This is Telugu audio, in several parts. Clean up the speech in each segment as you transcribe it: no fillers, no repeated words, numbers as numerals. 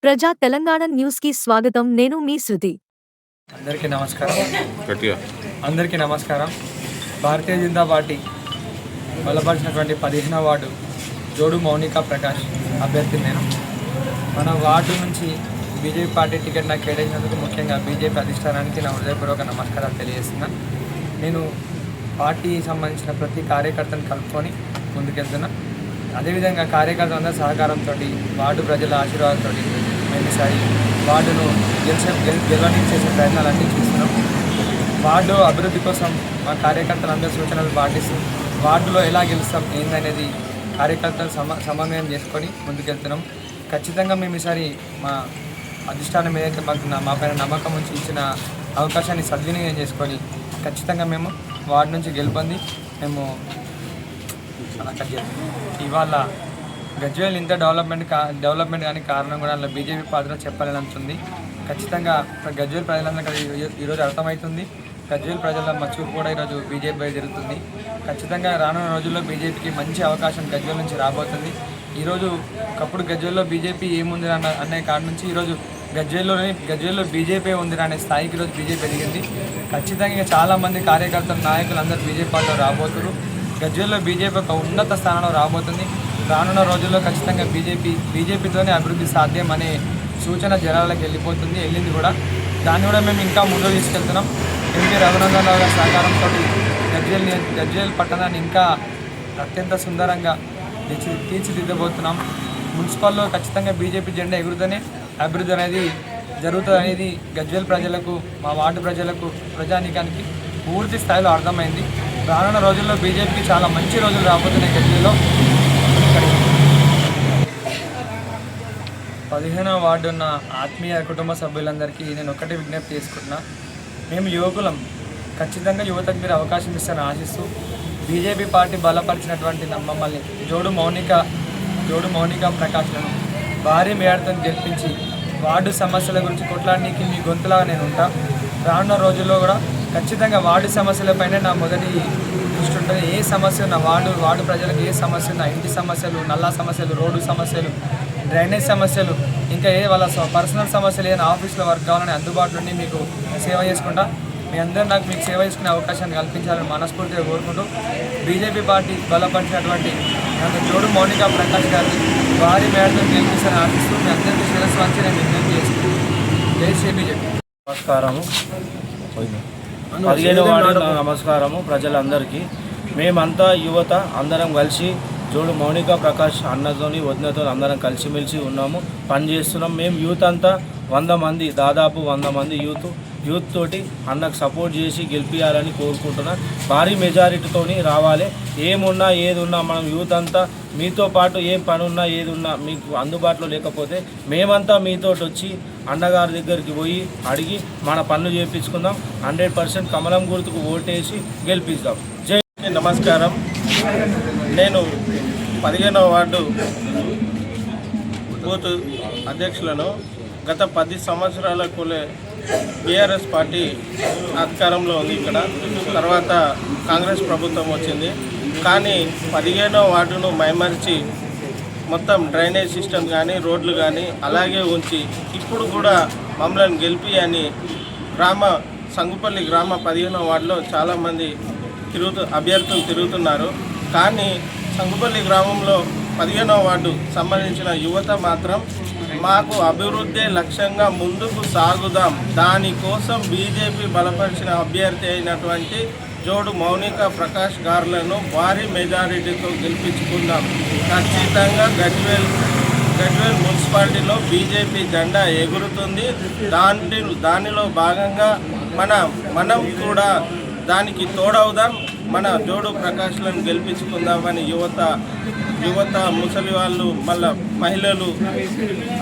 ప్రజా తెలంగాణ న్యూస్ కి స్వాగతం. నేను మీ శృతి. అందరికీ నమస్కారం. అందరికీ నమస్కారం. భారతీయ జనతా పార్టీ బలపరిచినటువంటి 15వ వార్డు జోడు మౌనిక ప్రకాష్ అభ్యర్థి నేను. మన వార్డు నుంచి బీజేపీ పార్టీ టికెట్ నాకు కేటాయించినందుకు ముఖ్యంగా బీజేపీ అధిష్టానానికి నా హృదయపూర్వక నమస్కారాలు తెలియజేస్తున్నా. నేను పార్టీ సంబంధించిన ప్రతి కార్యకర్తను కలుపుకొని ముందుకెళ్తున్నా. అదేవిధంగా కార్యకర్తలందరూ సహకారంతో వార్డు ప్రజల ఆశీర్వాదంతో మేము ఈసారి వార్డును గెలవడానికి చేసే ప్రయత్నాలన్నీ చేస్తున్నాం. వార్డు అభివృద్ధి కోసం మా కార్యకర్తలందరూ సూచనలు పాటిస్తూ వార్డులో ఎలా గెలుస్తాం ఏందనేది కార్యకర్తలు సమన్వయం చేసుకొని ముందుకెళ్తున్నాం. ఖచ్చితంగా మేము ఈసారి మా అధిష్టానం ఏదైతే మా పైన నమ్మకం ఉంచి ఇచ్చిన అవకాశాన్ని సద్వినియోగం చేసుకొని ఖచ్చితంగా మేము వార్డు నుంచి గెలుపొంది మేము ఇవాళ గజ్వేల్ ఇంత డెవలప్మెంట్ కానీ కారణం కూడా అందులో బీజేపీ పాత్ర చెప్పలేనంతుంది. ఖచ్చితంగా గజ్వేల్ ప్రజలందరికీ ఈరోజు అర్థమవుతుంది. గజ్వేల్ ప్రజల చూపు కూడా ఈరోజు బీజేపీ జరుగుతుంది. ఖచ్చితంగా రానున్న రోజుల్లో బీజేపీకి మంచి అవకాశం గజ్వేల్ నుంచి రాబోతుంది. ఈరోజు ఒకప్పుడు గజ్వేల్లో బీజేపీ ఏముంది అనే కాడ నుంచి ఈరోజు గజ్వేల్లో బీజేపీ ఉంది అనే స్థాయికి ఈరోజు బీజేపీ ఎదిగింది. ఖచ్చితంగా చాలామంది కార్యకర్తలు నాయకులు అందరూ బీజేపీ పార్టీలో రాబోతున్నారు. గజ్వేల్లో బీజేపీ ఒక ఉన్నత స్థానంలో రాబోతుంది. రానున్న రోజుల్లో ఖచ్చితంగా బీజేపీతోనే అభివృద్ధి సాధ్యం అనే సూచన జనాలకు వెళ్ళింది కూడా. దాన్ని కూడా మేము ఇంకా ముందుకు తీసుకెళ్తున్నాం. ఎంపీ రఘునందన్ రావు గారి సహకారంతో గజ్వేల్ పట్టణాన్ని ఇంకా అత్యంత సుందరంగా తీర్చిదిద్దబోతున్నాం. మున్సిపల్లో ఖచ్చితంగా బీజేపీ జెండా ఎగురుతూనే అభివృద్ధి అనేది జరుగుతుంది అనేది గజ్వేల్ ప్రజలకు, మా వార్డు ప్రజలకు, ప్రజానీకానికి పూర్తి స్థాయిలో అర్థమైంది. రానున్న రోజుల్లో బీజేపీకి చాలా మంచి రోజులు రాబోతున్నాయి. గజ్వేల్లో 15వ వార్డు ఉన్న ఆత్మీయ కుటుంబ సభ్యులందరికీ నేను ఒక్కటే విజ్ఞప్తి చేసుకుంటున్నా. మేము యువకులం, ఖచ్చితంగా యువతకు మీరు అవకాశం ఇస్తారని ఆశిస్తూ బీజేపీ పార్టీ బలపరిచినటువంటి మమ్మల్ని జోడు మౌనిక ప్రకాష్లను భారీ మేడతో గెలిపించి వార్డు సమస్యల గురించి కొట్లాడడానికి మీ గొంతులాగా నేను ఉంటా. రానున్న రోజుల్లో కూడా ఖచ్చితంగా వార్డు సమస్యలపైనే నా మొదటి దృష్టి ఉంటుంది. ఏ సమస్య ఉన్న వార్డు ప్రజలకు ఏ సమస్య ఉన్నా, ఇంటి సమస్యలు, నల్లా సమస్యలు, రోడ్డు సమస్యలు, డ్రైనేజ్ సమస్యలు, ఇంకా వాళ్ళ పర్సనల్ సమస్యలు ఏదైనా ఆఫీస్లో వర్క్ కావాలని అందుబాటులో నుండి మీకు సేవ చేసుకుంటా. మీ అందరూ మీకు సేవ చేసుకునే అవకాశాన్ని కల్పించాలని మనస్ఫూర్తిగా కోరుకుంటూ బీజేపీ పార్టీ బలపరిచినటువంటి జోడు మౌనిక ప్రకాష్ గారిని భారీ మేడతో గెలిపిస్తారని ఆశిస్తూ మీ అందరికీ శిరస్సు వంచి నేను విజ్ఞప్తి చేసుకుంటాను. జై శ్రీ బీజేపీ. నమస్కారము. 15వ వార్డు నమస్కారము ప్రజలందరికీ. మేమంతా యువత అందరం కలిసి జోడు మౌనిక ప్రకాష్ అన్నతోని వదినతో అందరం కలిసిమెలిసి ఉన్నాము, పనిచేస్తున్నాం. మేము యూత్ అంతా 100 మంది, దాదాపు 100 మంది యూత్ తోటి అన్నకు సపోర్ట్ చేసి గెలిపించాలని కోరుకుంటున్నా. భారీ మెజారిటీతోని రావాలి. ఏమున్నా ఏదున్నా మనం యూత్ అంతా మీతో పాటు ఏం పని ఉన్నా ఏది ఉన్నా మీకు అందుబాటులో లేకపోతే మేమంతా మీతోటి వచ్చి అన్నగారి దగ్గరికి పోయి అడిగి మన పనులు చేయించుకుందాం. 100% కమలం గుర్తుకు ఓటేసి గెలిపిద్దాం. జై. నమస్కారం. నేను 15వ వార్డు బూత్ అధ్యక్షులను. గత 10 సంవత్సరాలకు బీఆర్ఎస్ పార్టీ అధికారంలో ఉంది ఇక్కడ. తర్వాత కాంగ్రెస్ ప్రభుత్వం వచ్చింది. కానీ 15వ వార్డును మైమరిచి మొత్తం డ్రైనేజ్ సిస్టమ్ కానీ రోడ్లు కానీ అలాగే ఉంచి ఇప్పుడు కూడా మమ్మల్ని గెలిపి అని సంగుపల్లి గ్రామ 15వ వార్డులో చాలామంది అభ్యర్థులు తిరుగుతున్నారు. కానీ సంగుపల్లి గ్రామంలో 15వ వార్డు సంబంధించిన యువత మాత్రం మాకు అభివృద్ధి లక్ష్యంగా ముందుకు సాగుదాం, దానికోసం బీజేపీ బలపరిచిన అభ్యర్థి అయినటువంటి జోడు మౌనిక ప్రకాష్ గారులను భారీ మెజారిటీతో గెలిపించుకుందాం. ఖచ్చితంగా గజ్వేల్ మున్సిపాలిటీలో బీజేపీ జెండా ఎగురుతుంది. దానిలో భాగంగా మనం కూడా దానికి తోడవుదాం. మన జోడు ప్రకాష్లను గెలిపించుకుందామని యువత ముసలి వాళ్ళు, మళ్ళా మహిళలు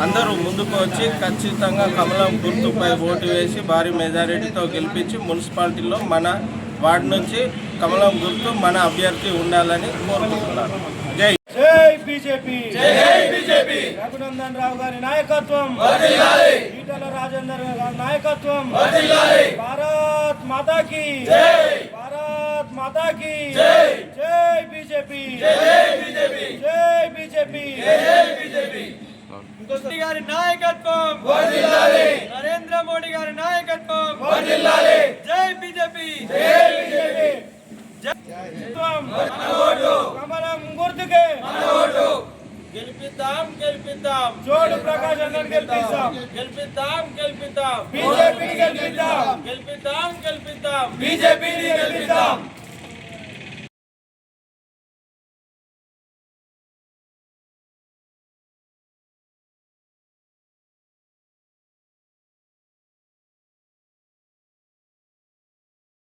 అందరూ ముందుకు వచ్చి ఖచ్చితంగా కమలం గుర్తుపై ఓటు వేసి భారీ మెజారిటీతో గెలిపించి మున్సిపాలిటీలో మన వార్డు నుంచి కమలం గుర్తు మన అభ్యర్థి ఉండాలని కోరుకుంటున్నారు. జై బీజేపీ. రఘునందన్ రావు గారి నాయకత్వం, ఈటల రాజేందర్ గారి నాయకత్వం. భారత్ మాతాకి భారత్ మాతాకి జై బీజేపీ. జై బీజేపీ. మోడీ గారి నాయకత్వం, నరేంద్ర మోడీ గారి నాయకత్వం, జై బీజేపీ, కమలం గుర్తుకే గెలిపిద్దాం గెలిపిద్దాం జోడు ప్రకాష్ అన్నని గెలిపిద్దాం, గెలిపిద్దాం గెలిపిద్దాం బీజేపీని గెలిపిద్దాం, గెలిపిద్దాం గెలిపిద్దాం బీజేపీని గెలిపిద్దాం.